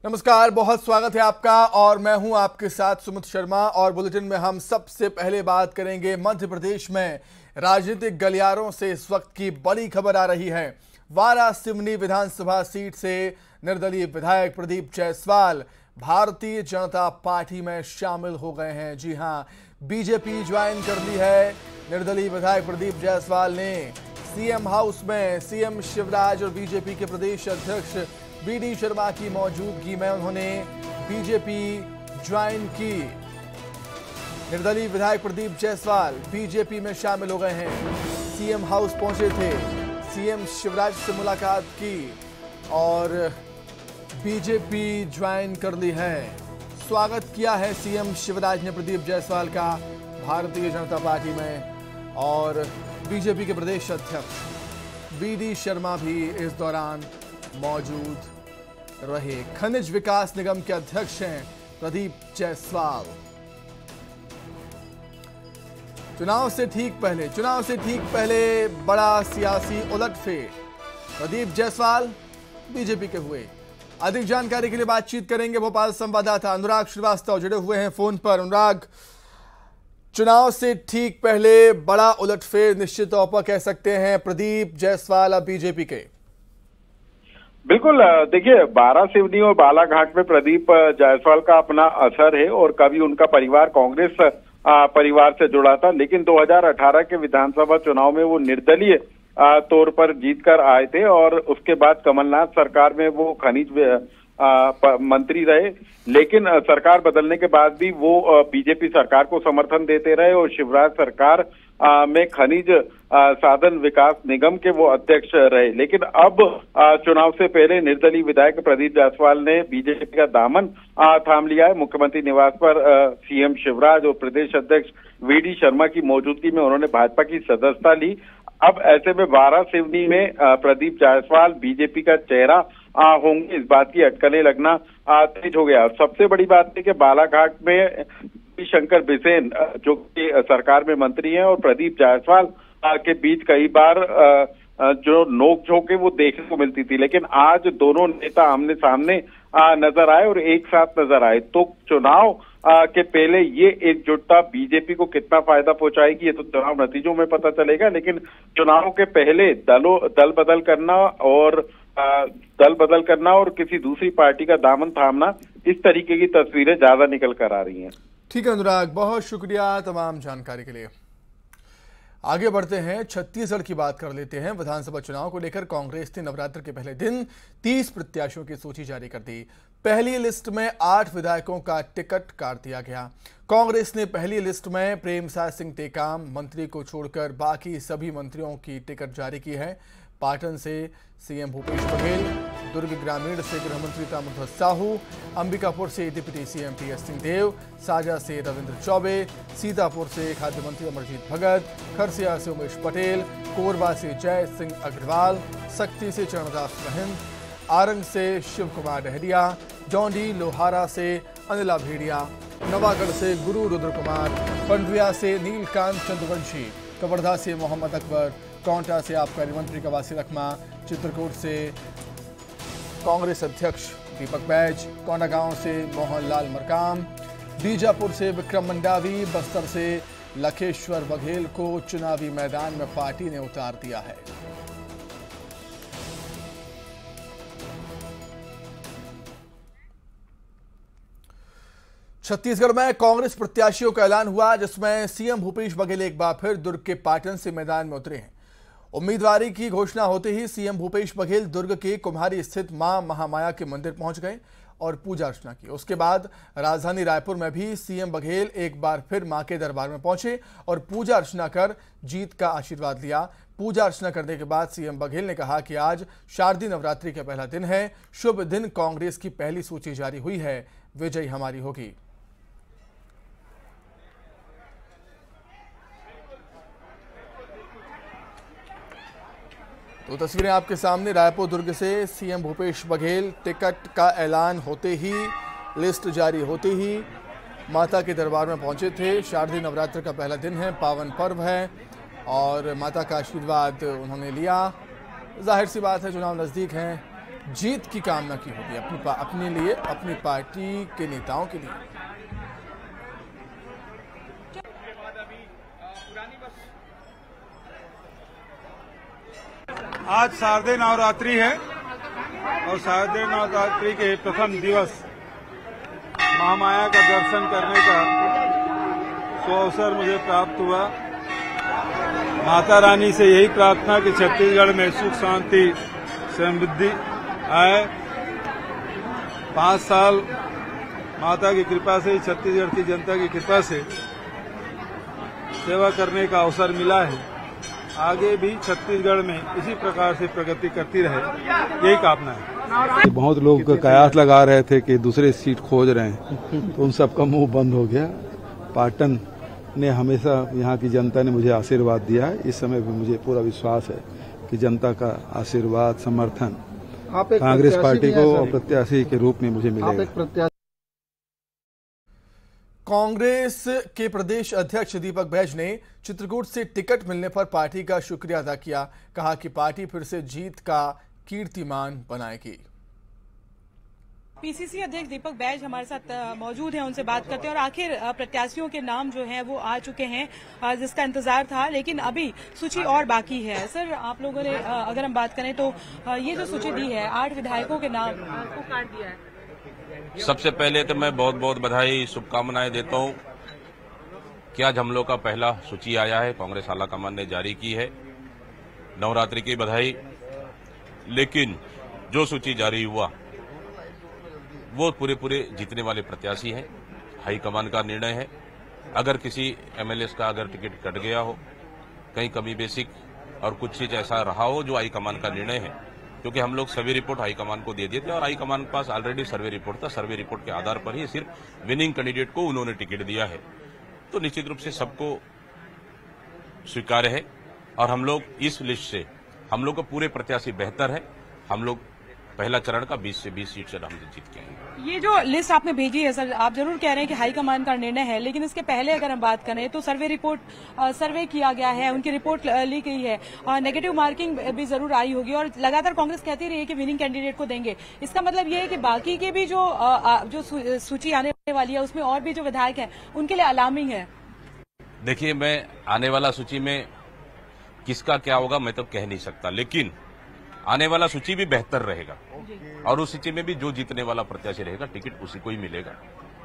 नमस्कार, बहुत स्वागत है आपका और मैं हूं आपके साथ सुमित शर्मा। और बुलेटिन में हम सबसे पहले बात करेंगे मध्य प्रदेश में राजनीतिक गलियारों से इस वक्त की बड़ी खबर आ रही है। वारासिवनी विधानसभा सीट से निर्दलीय विधायक प्रदीप जायसवाल भारतीय जनता पार्टी में शामिल हो गए हैं। जी हां, बीजेपी ज्वाइन कर ली है। निर्दलीय विधायक प्रदीप जायसवाल ने सीएम हाउस में सीएम शिवराज और बीजेपी के प्रदेश अध्यक्ष वीडी शर्मा की मौजूदगी में उन्होंने बीजेपी ज्वाइन की। निर्दलीय विधायक प्रदीप जायसवाल बीजेपी में शामिल हो गए हैं। सीएम हाउस पहुंचे थे, सीएम शिवराज से मुलाकात की और बीजेपी ज्वाइन कर ली है। स्वागत किया है सीएम शिवराज ने प्रदीप जायसवाल का भारतीय जनता पार्टी में। और बीजेपी के प्रदेश अध्यक्ष वीडी शर्मा भी इस दौरान मौजूद रहे। खनिज विकास निगम के अध्यक्ष हैं प्रदीप जायसवाल। चुनाव से ठीक पहले बड़ा सियासी उलटफेर, प्रदीप जायसवाल बीजेपी के हुए। अधिक जानकारी के लिए बातचीत करेंगे भोपाल संवाददाता अनुराग श्रीवास्तव जुड़े हुए हैं फोन पर। अनुराग, चुनाव से ठीक पहले बड़ा उलटफेर निश्चित तौर पर कह सकते हैं प्रदीप जायसवाल अब बीजेपी के। बिल्कुल, देखिए वारासिवनी और बालाघाट में प्रदीप जायसवाल का अपना असर है और कभी उनका परिवार कांग्रेस परिवार से जुड़ा था, लेकिन 2018 के विधानसभा चुनाव में वो निर्दलीय तौर पर जीतकर आए थे और उसके बाद कमलनाथ सरकार में वो खनिज मंत्री रहे। लेकिन सरकार बदलने के बाद भी वो बीजेपी सरकार को समर्थन देते रहे और शिवराज सरकार में खनिज साधन विकास निगम के वो अध्यक्ष रहे। लेकिन अब चुनाव से पहले निर्दलीय विधायक प्रदीप जायसवाल ने बीजेपी का दामन थाम लिया है। मुख्यमंत्री निवास पर सीएम शिवराज और प्रदेश अध्यक्ष वीडी शर्मा की मौजूदगी में उन्होंने भाजपा की सदस्यता ली। अब ऐसे में वारासिवनी में प्रदीप जायसवाल बीजेपी का चेहरा होंगे, इस बात की अटकलें लगना तेज हो गया। और सबसे बड़ी बात है कि बालाघाट में शंकर बिसेन जो कि सरकार में मंत्री हैं और प्रदीप जायसवाल के बीच कई बार जो नोकझोंक है वो देखने को मिलती थी, लेकिन आज दोनों नेता आमने सामने नजर आए और एक साथ नजर आए। तो चुनाव के पहले ये एकजुटता बीजेपी को कितना फायदा पहुंचाएगी ये तो चुनाव नतीजों में पता चलेगा, लेकिन चुनाव के पहले दल बदल करना और किसी दूसरी पार्टी का दामन थामना, इस तरीके की तस्वीरें ज्यादा निकल कर आ रही हैं। ठीक है अनुराग, बहुत शुक्रिया तमाम जानकारी के लिए। आगे बढ़ते हैं, छत्तीसगढ़ की बात कर लेते हैं। विधानसभा चुनाव को लेकर कांग्रेस ने नवरात्र के पहले दिन 30 प्रत्याशियों की सूची जारी कर दी। पहली लिस्ट में 8 विधायकों का टिकट काट दिया गया। कांग्रेस ने पहली लिस्ट में प्रेमसाय सिंह टेकाम मंत्री को छोड़कर बाकी सभी मंत्रियों की टिकट जारी की है। पाटन से सीएम भूपेश बघेल, दुर्ग ग्रामीण से गृहमंत्री ताम्रध्वज साहू, अंबिकापुर से डिप्टी सीएम टीएस सिंहदेव, साजा से रविंद्र चौबे, सीतापुर से खाद्य मंत्री अमरजीत भगत, खरसिया से उमेश पटेल, कोरबा से जय सिंह अग्रवाल, सक्ती से चरणदास महंत, आरंग से शिव कुमार डहरिया, जौंडी लोहारा से अनिला भेड़िया, नवागढ़ से गुरु रुद्र कुमार, पंडरिया से नीलकांत चंद्रवंशी, कवर्धा से मोहम्मद अकबर, कोंटा से आबकारी मंत्री कवासी लखमा, चित्रकूट से कांग्रेस अध्यक्ष दीपक बैज, कोंडागांव से मोहनलाल मरकाम, बीजापुर से विक्रम मंडावी, बस्तर से लखेश्वर बघेल को चुनावी मैदान में पार्टी ने उतार दिया है। छत्तीसगढ़ में कांग्रेस प्रत्याशियों का ऐलान हुआ, जिसमें सीएम भूपेश बघेल एक बार फिर दुर्ग के पाटन से मैदान में उतरे हैं। उम्मीदवारी की घोषणा होते ही सीएम भूपेश बघेल दुर्ग के कुम्हारी स्थित मां महामाया के मंदिर पहुंच गए और पूजा अर्चना की। उसके बाद राजधानी रायपुर में भी सीएम बघेल एक बार फिर मां के दरबार में पहुंचे और पूजा अर्चना कर जीत का आशीर्वाद लिया। पूजा अर्चना करने के बाद सीएम बघेल ने कहा कि आज शारदीय नवरात्रि का पहला दिन है, शुभ दिन। कांग्रेस की पहली सूची जारी हुई है, विजय हमारी होगी। तो तस्वीरें आपके सामने, रायपुर दुर्ग से सीएम भूपेश बघेल टिकट का ऐलान होते ही, लिस्ट जारी होते ही माता के दरबार में पहुंचे थे। शारदीय नवरात्र का पहला दिन है, पावन पर्व है और माता का आशीर्वाद उन्होंने लिया। जाहिर सी बात है, चुनाव नज़दीक हैं जीत की कामना की होगी अपने लिए, अपनी पार्टी के नेताओं के लिए। आज शारदीय नवरात्रि है और शारदीय नवरात्रि के प्रथम दिवस महामाया का दर्शन करने का अवसर मुझे प्राप्त हुआ। माता रानी से यही प्रार्थना कि छत्तीसगढ़ में सुख शांति समृद्धि आए। 5 साल माता की कृपा से, छत्तीसगढ़ की जनता की कृपा से सेवा करने का अवसर मिला है। आगे भी छत्तीसगढ़ में इसी प्रकार से प्रगति करती रहे, यही कामना है। बहुत लोग कयास लगा रहे थे कि दूसरे सीट खोज रहे हैं, तो उन सबका मुंह बंद हो गया। पाटन ने हमेशा, यहाँ की जनता ने मुझे आशीर्वाद दिया है। इस समय भी मुझे पूरा विश्वास है कि जनता का आशीर्वाद, समर्थन कांग्रेस पार्टी को और प्रत्याशी के रूप में मुझे मिलेगा। कांग्रेस के प्रदेश अध्यक्ष दीपक बैज ने चित्रकूट से टिकट मिलने पर पार्टी का शुक्रिया अदा किया। कहा कि पार्टी फिर से जीत का कीर्तिमान बनाएगी। पीसीसी अध्यक्ष दीपक बैज हमारे साथ मौजूद हैं, उनसे बात करते हैं। और आखिर प्रत्याशियों के नाम जो हैं वो आ चुके हैं, जिसका इंतजार था, लेकिन अभी सूची और बाकी है। सर, आप लोगों ने अगर हम बात करें तो ये जो सूची दी है, 8 विधायकों के नाम को काट दिया है। सबसे पहले तो मैं बहुत बहुत बधाई, शुभकामनाएं देता हूं कि आज हम लोग का पहला सूची आया है, कांग्रेस आलाकमान ने जारी की है। नवरात्रि की बधाई। लेकिन जो सूची जारी हुआ वो पूरे जीतने वाले प्रत्याशी हैं। हाईकमान का निर्णय है। अगर किसी एमएलए का अगर टिकट कट गया हो, कहीं कमी बेसिक और कुछ चीज ऐसा रहा हो जो हाईकमान का निर्णय है, क्योंकि हम लोग सर्वे रिपोर्ट हाईकमान को दे दिए थे और हाईकमान के पास ऑलरेडी सर्वे रिपोर्ट था। सर्वे रिपोर्ट के आधार पर ही सिर्फ विनिंग कैंडिडेट को उन्होंने टिकट दिया है। तो निश्चित रूप से सबको स्वीकार्य है और हम लोग इस लिस्ट से, हम लोग का पूरे प्रत्याशी बेहतर है। हम लोग पहला चरण का 20 से 20 सीट से हम जीत के आएंगे। ये जो लिस्ट आपने भेजी है सर, आप जरूर कह रहे हैं कि हाईकमान का निर्णय है, लेकिन इसके पहले अगर हम बात करें तो सर्वे किया गया है, उनकी रिपोर्ट ली गई है, नेगेटिव मार्किंग भी जरूर आई होगी और लगातार कांग्रेस कहती रही है कि विनिंग कैंडिडेट को देंगे। इसका मतलब ये है कि बाकी के भी जो सूची आने वाली है उसमें और भी जो विधायक है उनके लिए अलार्मिंग है। देखिए, मैं आने वाला सूची में किसका क्या होगा मैं तो कह नहीं सकता, लेकिन आने वाला सूची भी बेहतर रहेगा और उस सूची में भी जो जीतने वाला प्रत्याशी रहेगा टिकट उसी को ही मिलेगा,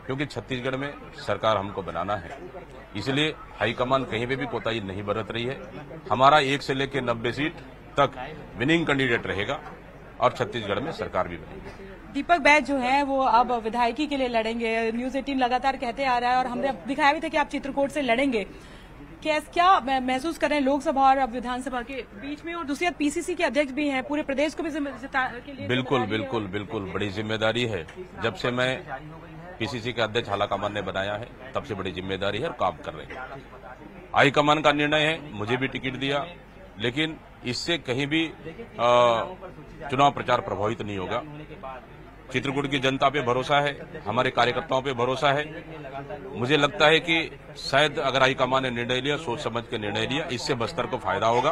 क्योंकि छत्तीसगढ़ में सरकार हमको बनाना है। इसलिए हाईकमान कहीं पे भी कोताही नहीं बरत रही है। हमारा 1 से लेकर 90 सीट तक विनिंग कैंडिडेट रहेगा और छत्तीसगढ़ में सरकार भी बनेगी। दीपक बैज जो है वो अब विधायकी के लिए लड़ेंगे। न्यूज 18 लगातार कहते आ रहा है और हमने दिखाया भी था कि आप चित्रकूट से लड़ेंगे। क्या महसूस कर रहे हैं लोकसभा और अब विधानसभा के बीच में? और दूसरी बात, पीसीसी के अध्यक्ष भी हैं, पूरे प्रदेश को भी के लिए बिल्कुल बड़ी जिम्मेदारी है। जब से मैं पीसीसी के अध्यक्ष आलाकमान ने बनाया है तब से बड़ी जिम्मेदारी है और काम कर रहे हैं। हाईकमान का निर्णय है, मुझे भी टिकट दिया, लेकिन इससे कहीं भी चुनाव प्रचार प्रभावित नहीं होगा। चित्रकूट की जनता पे भरोसा है, हमारे कार्यकर्ताओं पे भरोसा है। मुझे लगता है कि शायद अगर हाईकमान ने निर्णय लिया, सोच समझ के निर्णय लिया, इससे बस्तर को फायदा होगा।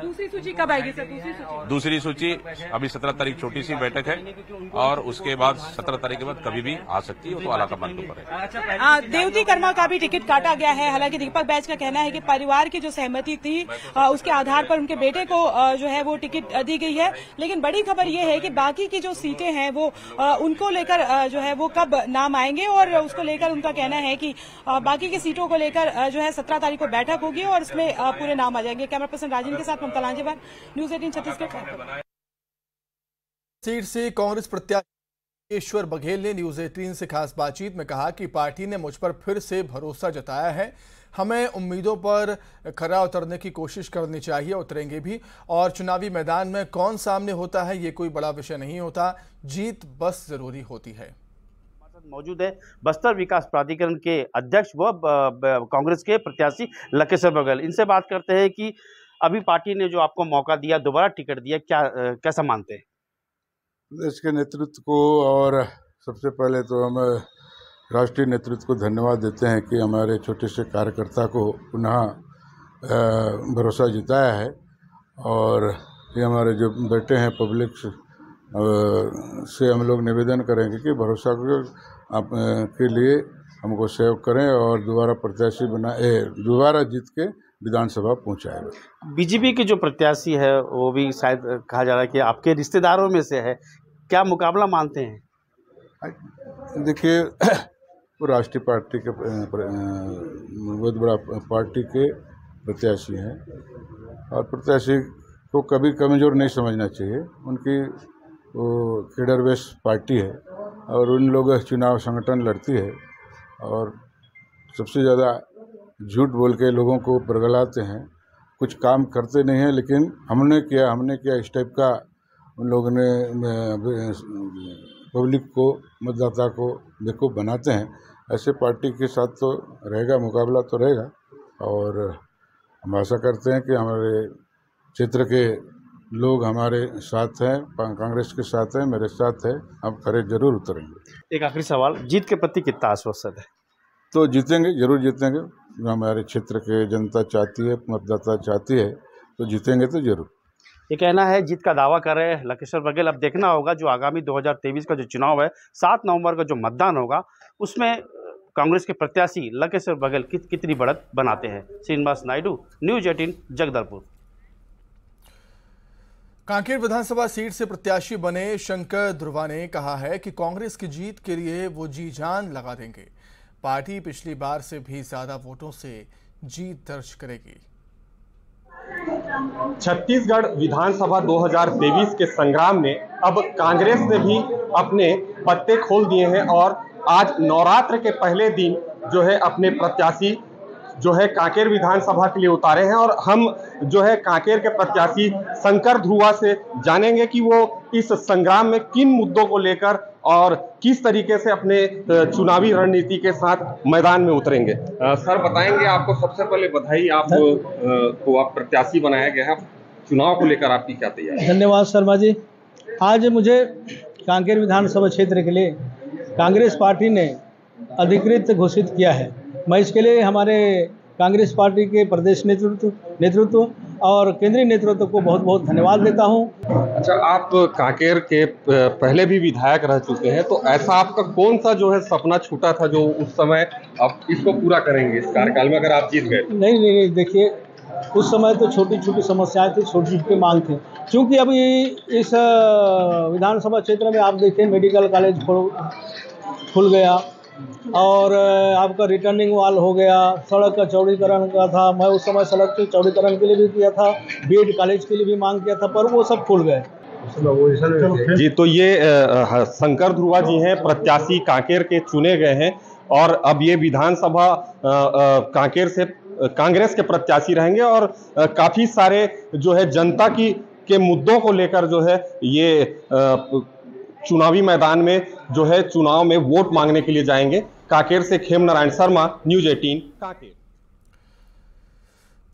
दूसरी सूची कब आएगी सर? दूसरी सूची अभी 17 तारीख छोटी सी बैठक है और उसके बाद 17 तारीख के बाद कभी भी आ सकती है, तो आलाकमान के ऊपर है। देवती कर्मा का भी टिकट काटा गया है। हालांकि दीपक बैज का कहना है कि परिवार की जो सहमति थी उसके आधार पर उनके बेटे को जो है वो टिकट दी गई है। लेकिन बड़ी खबर ये है कि बाकी की जो सीटें हैं वो उनको लेकर जो है वो कब नाम आएंगे और उसको लेकर उनका कहना है कि बाकी की सीटों को लेकर जो है 17 तारीख को बैठक होगी और उसमें पूरे नाम आ जाएंगे। कैमरा पर्सन राजन के साथ ममता लांजेवार, न्यूज 18 छत्तीसगढ़। सीट से कांग्रेस प्रत्याशी ईश्वर बघेल ने न्यूज 18 से खास बातचीत में कहा कि पार्टी ने मुझ पर फिर से भरोसा जताया है। हमें उम्मीदों पर खरा उतरने की कोशिश करनी चाहिए, उतरेंगे भी। और चुनावी मैदान में कौन सामने होता है ये कोई बड़ा विषय नहीं होता, जीत बस जरूरी होती है। मौजूद है बस्तर विकास प्राधिकरण के अध्यक्ष व कांग्रेस के प्रत्याशी लकेश्वर बघेल। इनसे बात करते हैं कि अभी पार्टी ने जो आपको मौका दिया, दोबारा टिकट दिया, कैसा मानते हैं? देश के नेतृत्व को और सबसे पहले तो हम राष्ट्रीय नेतृत्व को धन्यवाद देते हैं कि हमारे छोटे से कार्यकर्ता को पुनः भरोसा जिताया है। और ये हमारे जो बेटे हैं पब्लिक से हम लोग निवेदन करेंगे कि भरोसा के लिए हमको सहयोग करें और दोबारा प्रत्याशी दोबारा जीत के विधानसभा पहुंचाएगा। बीजेपी के जो प्रत्याशी है वो भी शायद कहा जा रहा है कि आपके रिश्तेदारों में से है, क्या मुकाबला मानते हैं? देखिए, वो राष्ट्रीय पार्टी के बहुत बड़ा पार्टी के प्रत्याशी हैं और प्रत्याशी को कभी कमज़ोर नहीं समझना चाहिए। उनकी वो केडर बेस पार्टी है और उन लोग चुनाव संगठन लड़ती है और सबसे ज़्यादा झूठ बोल के लोगों को बरगलाते हैं, कुछ काम करते नहीं हैं। लेकिन हमने किया इस टाइप का उन लोगों ने पब्लिक को, मतदाता को बेवकूफ़ बनाते हैं। ऐसे पार्टी के साथ तो रहेगा, मुकाबला तो रहेगा और हम आशा करते हैं कि हमारे क्षेत्र के लोग हमारे साथ हैं, कांग्रेस के साथ हैं, मेरे साथ है, हम खड़े जरूर उतरेंगे। एक आखिरी सवाल, जीत के प्रति कितना आश्वस्त है? तो जीतेंगे, जरूर जीतेंगे। हमारे क्षेत्र के जनता चाहती है, मतदाता चाहती है, तो जीतेंगे तो जरूर। ये कहना है, जीत का दावा कर रहे हैं लकेश्वर बघेल। अब देखना होगा जो आगामी 2023 का जो चुनाव है, 7 नवंबर का जो मतदान होगा, उसमें कांग्रेस के प्रत्याशी लकेश्वर बघेल कितनी बढ़त बनाते हैं। श्रीनिवास नायडू, न्यूज 18, जगदलपुर। कांकेर विधानसभा सीट से प्रत्याशी बने शंकर ध्रुवा ने कहा है कि कांग्रेस की जीत के लिए वो जी जान लगा देंगे। पार्टी पिछली बार से भी ज्यादा वोटों से जीत दर्ज करेगी। छत्तीसगढ़ विधानसभा 2023 के संग्राम में अब कांग्रेस ने भी अपने पत्ते खोल दिए हैं और आज नवरात्र के पहले दिन जो है अपने प्रत्याशी जो है कांकेर विधानसभा के लिए उतारे हैं और हम जो है कांकेर के प्रत्याशी शंकर ध्रुवा से जानेंगे कि वो इस संग्राम में किन मुद्दों को लेकर और किस तरीके से अपने चुनावी रणनीति के साथ मैदान में उतरेंगे। सर बताएंगे, आपको सबसे पहले बधाई, आप प्रत्याशी बनाया गया है, चुनाव को लेकर आपकी क्या तैयारी? धन्यवाद शर्मा जी। आज मुझे कांकेर विधानसभा क्षेत्र के लिए कांग्रेस पार्टी ने अधिकृत घोषित किया है। मैं इसके लिए हमारे कांग्रेस पार्टी के प्रदेश नेतृत्व और केंद्रीय नेतृत्व को बहुत बहुत धन्यवाद देता हूं। अच्छा, आप कांकेर के पहले भी विधायक रह चुके हैं, तो ऐसा आपका कौन सा जो है सपना छूटा था जो उस समय आप इसको पूरा करेंगे इस कार्यकाल में अगर आप जीत गए? नहीं, देखिए, उस समय तो छोटी छोटी समस्याएं थी, छोटी छोटी मांग थी। क्योंकि अभी इस विधानसभा क्षेत्र में आप देखिए मेडिकल कॉलेज खुल गया और आपका रिटर्निंग वॉल हो गया, सड़क का चौड़ीकरण का था, मैं उस समय सड़क के चौड़ीकरण के लिए भी किया था, बीएड कॉलेज के लिए भी मांग किया था, पर वो सब खुल गए। जी, तो ये शंकर ध्रुवा जी हैं, प्रत्याशी कांकेर के चुने गए हैं और अब ये विधानसभा कांकेर से कांग्रेस के प्रत्याशी रहेंगे और काफी सारे जो है जनता के मुद्दों को लेकर जो है ये चुनावी मैदान में जो है चुनाव में वोट मांगने के लिए जाएंगे। कांकेर से खेम नारायण शर्मा, न्यूज 18 कांकेर।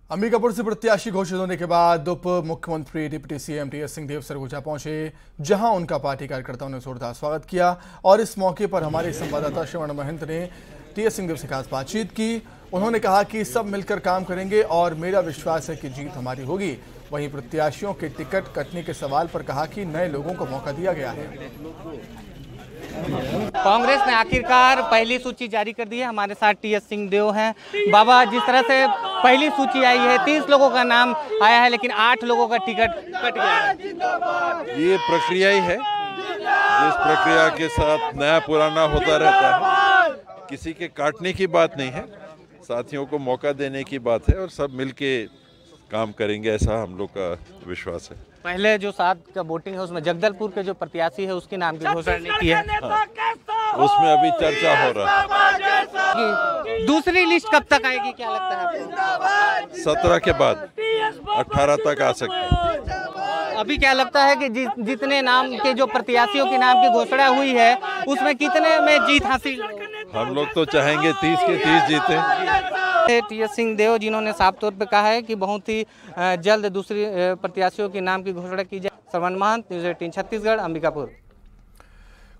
अंबिकापुर से प्रत्याशी घोषित होने के बाद उप मुख्यमंत्री deputy CM TS Singhdeo Surguja पहुंचे, जहां उनका पार्टी कार्यकर्ताओं ने जोरदार स्वागत किया और इस मौके पर हमारे संवाददाता श्रवण महंत ने टीएस सिंहदेव से खास बातचीत की। उन्होंने कहा कि सब मिलकर काम करेंगे और मेरा विश्वास है कि जीत हमारी होगी। वहीं प्रत्याशियों के टिकट कटने के सवाल पर कहा कि नए लोगों को मौका दिया गया है। कांग्रेस ने आखिरकार पहली सूची जारी कर दी है। हमारे साथ टीएस सिंहदेव हैं। बाबा, जिस तरह से पहली सूची आई है, 30 लोगों का नाम आया है, लेकिन 8 लोगों का टिकट कट गया है। ये प्रक्रिया ही है, जिस प्रक्रिया के साथ नया पुराना होता रहता है। किसी के काटने की बात नहीं है, साथियों को मौका देने की बात है और सब मिलके काम करेंगे, ऐसा हम लोग का विश्वास है। पहले जो 7 का वोटिंग है उसमें जगदलपुर के जो प्रत्याशी है उसके नाम की घोषणा नहीं की है। उसमें अभी चर्चा हो रहा है। दूसरी लिस्ट कब तक आएगी, क्या लगता है आपको? 17 के बाद 18 तक आ सकते हैं। अभी क्या लगता है कि जितने नाम के जो प्रत्याशियों के नाम की घोषणा हुई है उसमें कितने में जीत हासिल? हम लोग तो चाहेंगे 30 के 30 जीते। टीएस सिंहदेव जिन्होंने साफ तौर पे कहा है कि बहुत ही जल्द दूसरी प्रत्याशियों के नाम की घोषणा की जाए। श्रवण महंत, न्यूज 18 छत्तीसगढ़, अंबिकापुर।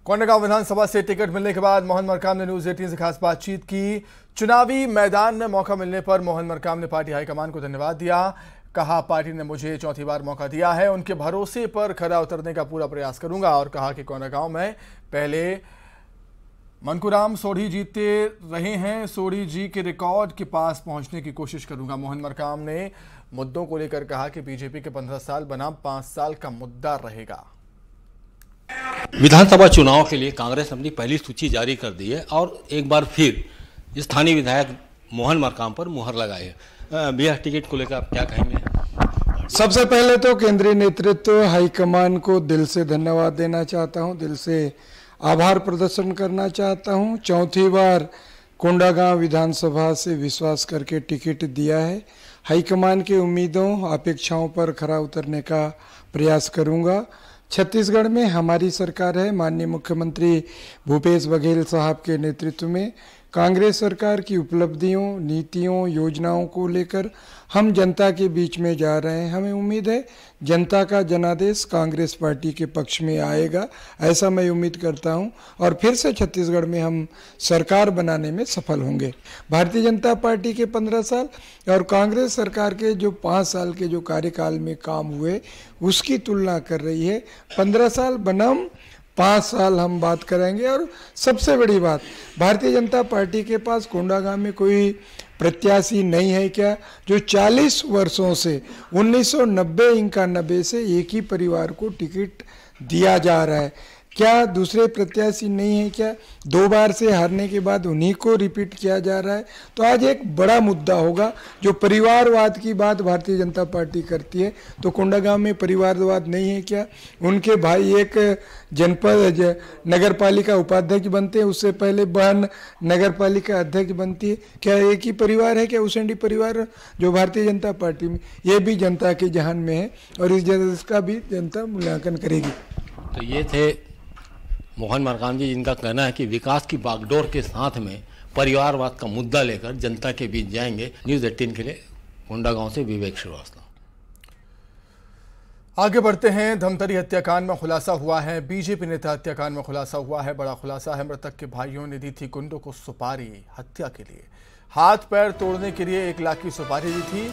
कोंडागांव विधानसभा से टिकट मिलने के बाद मोहन मरकाम ने न्यूज 18 से खास बातचीत की। चुनावी मैदान में मौका मिलने पर मोहन मरकाम ने पार्टी हाईकमान को धन्यवाद दिया। कहा पार्टी ने मुझे चौथी बार मौका दिया है, उनके भरोसे पर खरा उतरने का पूरा प्रयास करूंगा। और कहा कि कोंडागांव में पहले मनकुराम सोढ़ी जीतते रहे हैं, सोढ़ी जी के रिकॉर्ड के पास पहुंचने की कोशिश करूंगा। मोहन मरकाम ने मुद्दों को लेकर कहा कि बीजेपी के 15 साल बनाम 5 साल का मुद्दा रहेगा। विधानसभा चुनाव के लिए कांग्रेस अपनी पहली सूची जारी कर दी है और एक बार फिर स्थानीय विधायक मोहन मरकाम पर मुहर लगाई है। भैया, टिकट को लेकर आप क्या कहेंगे? सबसे पहले तो केंद्रीय नेतृत्व हाईकमान को दिल से धन्यवाद देना चाहता हूं, दिल से आभार प्रदर्शन करना चाहता हूं। चौथी बार कोंडागांव विधानसभा से विश्वास करके टिकट दिया है। हाईकमान की उम्मीदों अपेक्षाओं पर खरा उतरने का प्रयास करूंगा। छत्तीसगढ़ में हमारी सरकार है, माननीय मुख्यमंत्री भूपेश बघेल साहब के नेतृत्व में कांग्रेस सरकार की उपलब्धियों, नीतियों, योजनाओं को लेकर हम जनता के बीच में जा रहे हैं। हमें उम्मीद है जनता का जनादेश कांग्रेस पार्टी के पक्ष में आएगा, ऐसा मैं उम्मीद करता हूं और फिर से छत्तीसगढ़ में हम सरकार बनाने में सफल होंगे। भारतीय जनता पार्टी के 15 साल और कांग्रेस सरकार के जो 5 साल के जो कार्यकाल में काम हुए उसकी तुलना कर रही है। 15 साल बनाम 5 साल हम बात करेंगे। और सबसे बड़ी बात, भारतीय जनता पार्टी के पास कोंडागांव में कोई प्रत्याशी नहीं है क्या? जो 40 वर्षों से 1990-91 से एक ही परिवार को टिकट दिया जा रहा है, क्या दूसरे प्रत्याशी नहीं है क्या? 2 बार से हारने के बाद उन्हीं को रिपीट किया जा रहा है। तो आज एक बड़ा मुद्दा होगा। जो परिवारवाद की बात भारतीय जनता पार्टी करती है, तो कोंडागांव में परिवारवाद नहीं है क्या? उनके भाई एक जनपद नगर पालिका उपाध्यक्ष बनते हैं, उससे पहले बहन नगर पालिका अध्यक्ष बनती है। क्या एक ही परिवार है क्या उसेंडी परिवार जो भारतीय जनता पार्टी में? ये भी जनता के जहान में है और इसका भी जनता मूल्यांकन करेगी। तो ये थे मोहन मरकाम जी, जिनका कहना है कि विकास की बागडोर के साथ में परिवारवाद का मुद्दा लेकर जनता के बीच जाएंगे। न्यूज़ 18 के लिए कोंडागांव से विवेक श्रीवास्तव। आगे बढ़ते हैं। धमतरी हत्याकांड में खुलासा हुआ है, बीजेपी नेता हत्याकांड में खुलासा हुआ है। बड़ा खुलासा है, मृतक के भाइयों ने दी थी गुंडों को सुपारी हत्या के लिए। हाथ पैर तोड़ने के लिए 1 लाख की सुपारी दी थी।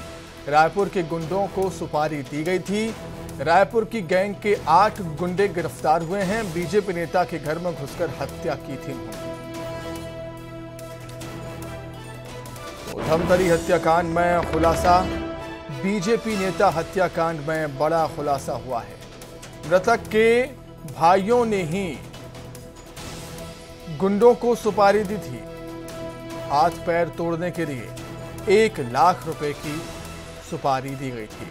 रायपुर के गुंडों को सुपारी दी गई थी। रायपुर की गैंग के 8 गुंडे गिरफ्तार हुए हैं। बीजेपी नेता के घर में घुसकर हत्या की थी। धमतरी हत्याकांड में खुलासा, बीजेपी नेता हत्याकांड में बड़ा खुलासा हुआ है। मृतक के भाइयों ने ही गुंडों को सुपारी दी थी। हाथ पैर तोड़ने के लिए 1 लाख रुपए की सुपारी दी गई थी।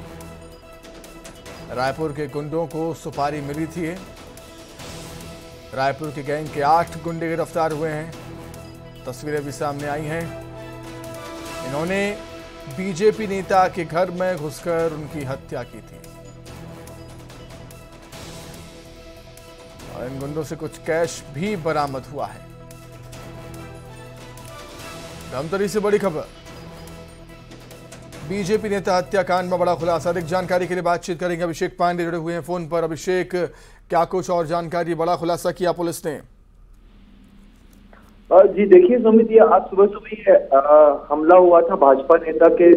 रायपुर के गुंडों को सुपारी मिली थी। रायपुर के गैंग के 8 गुंडे गिरफ्तार हुए हैं। तस्वीरें भी सामने आई हैं। इन्होंने बीजेपी नेता के घर में घुसकर उनकी हत्या की थी और इन गुंडों से कुछ कैश भी बरामद हुआ है। धमतरी से बड़ी खबर, बीजेपी नेता हत्याकांड में बड़ा खुलासा। अधिक जानकारी के लिए बातचीत करेंगे। अभिषेक पांडे जुड़े हुए हैं फोन पर। अभिषेक, क्या कुछ और जानकारी, बड़ा खुलासा किया पुलिस ने? जी देखिए सुमित, ये आज सुबह सुबह हमला हुआ था। भाजपा नेता के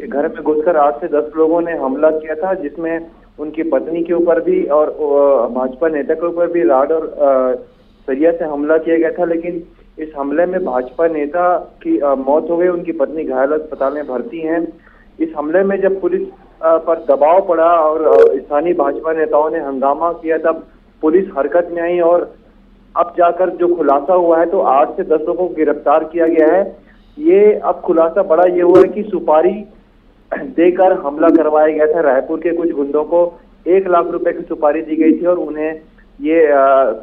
घर में घुसकर 8 से 10 लोगों ने हमला किया था, जिसमें उनकी पत्नी के ऊपर भी और भाजपा नेता के ऊपर भी राड और सरिया से हमला किया गया था। लेकिन इस हमले में भाजपा नेता की मौत हो गई, उनकी पत्नी घायल अस्पताल में भर्ती हैं। इस हमले में जब पुलिस पर दबाव पड़ा और स्थानीय भाजपा नेताओं ने हंगामा किया, तब पुलिस हरकत में आई और अब जाकर जो खुलासा हुआ है तो 8 से 10 लोगों को गिरफ्तार किया गया है। ये अब खुलासा बड़ा ये हुआ है कि सुपारी देकर हमला करवाया गया था। रायपुर के कुछ गुंडों को 1 लाख रुपए की सुपारी दी गई थी और उन्हें ये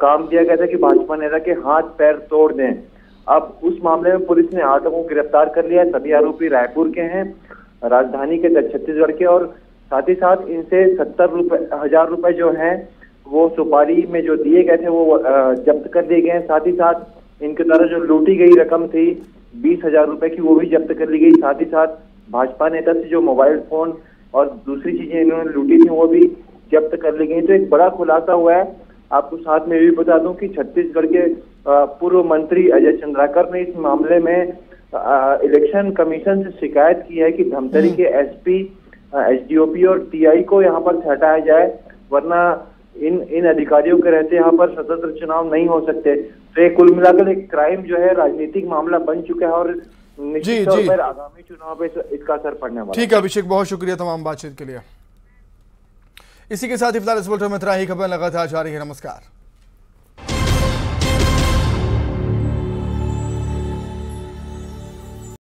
काम दिया गया था कि भाजपा नेता के हाथ पैर तोड़ दें। अब उस मामले में पुलिस ने 8 को गिरफ्तार कर लिया। सभी आरोपी रायपुर के हैं, राजधानी के छत्तीसगढ़ के, और साथ ही साथ इनसे 70,000 रुपए जो हैं वो सुपारी में जो दिए गए थे वो जब्त कर लिए गए हैं। साथ ही साथ इनके द्वारा जो लूटी गई रकम थी 20,000 रुपए की, वो भी जब्त कर ली गई। साथ ही साथ भाजपा नेता से जो मोबाइल फोन और दूसरी चीजें इन्होंने लूटी थी वो भी जब्त कर ली गई। तो एक बड़ा खुलासा हुआ है। आपको साथ में भी बता दूं कि छत्तीसगढ़ के पूर्व मंत्री अजय चंद्राकर ने इस मामले में इलेक्शन कमीशन से शिकायत की है कि धमतरी के एसपी एसडीओपी और टीआई को यहाँ पर हटाया जाए, वरना इन अधिकारियों के रहते यहाँ पर स्वतंत्र चुनाव नहीं हो सकते। तो ये कुल मिलाकर एक क्राइम जो है राजनीतिक मामला बन चुका है और निश्चित तौर पर आगामी चुनाव पे इसका असर पड़ने वाला है। ठीक है अभिषेक, बहुत शुक्रिया तमाम बातचीत के लिए। इसी के साथ ही फिलहाल इस बुलेटिन में इतना ही। खबर लगातार जारी है। नमस्कार।